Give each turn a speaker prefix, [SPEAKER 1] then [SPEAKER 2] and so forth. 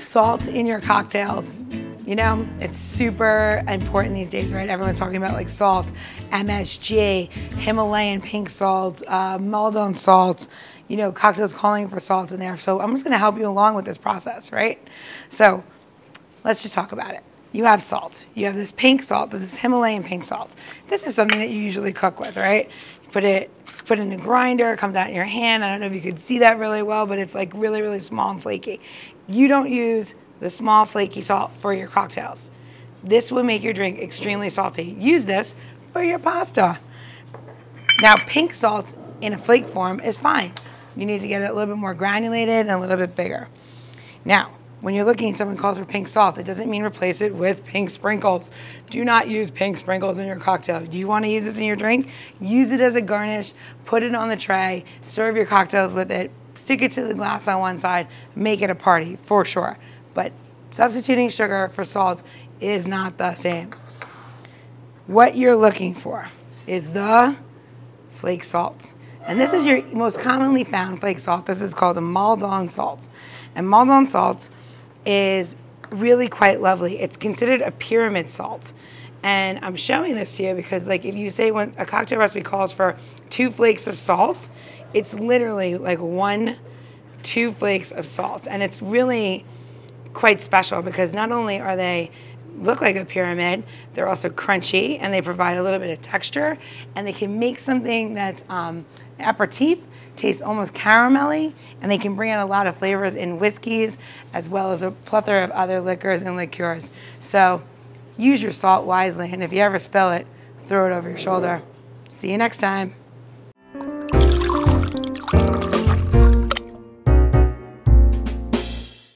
[SPEAKER 1] Salt in your cocktails. You know, it's super important these days, right? Everyone's talking about like salt, MSG, Himalayan pink salt, Maldon salt, you know, cocktails calling for salt in there. So I'm just gonna help you along with this process, right? So let's just talk about it. You have salt. You have this pink salt. This is Himalayan pink salt. This is something that you usually cook with, right? You put it in a grinder, it comes out in your hand. I don't know if you could see that really well, but it's like really, really small and flaky. You don't use the small flaky salt for your cocktails. This will make your drink extremely salty. Use this for your pasta. Now, pink salt in a flake form is fine. You need to get it a little bit more granulated and a little bit bigger. Now, when you're looking, someone calls for pink salt, it doesn't mean replace it with pink sprinkles. Do not use pink sprinkles in your cocktail. Do you want to use this in your drink? Use it as a garnish, put it on the tray, serve your cocktails with it, stick it to the glass on one side, make it a party for sure. But substituting sugar for salt is not the same. What you're looking for is the flake salt. And this is your most commonly found flake salt. This is called a Maldon salt. And Maldon salt is really quite lovely. It's considered a pyramid salt. And I'm showing this to you because like if you say when a cocktail recipe calls for 2 flakes of salt, it's literally like 2 flakes of salt. And it's really quite special because not only are they look like a pyramid, they're also crunchy and they provide a little bit of texture, and they can make something that's aperitif, tastes almost caramelly, and they can bring out a lot of flavors in whiskeys as well as a plethora of other liquors and liqueurs. So use your salt wisely, and if you ever spill it, throw it over your shoulder. See you next time.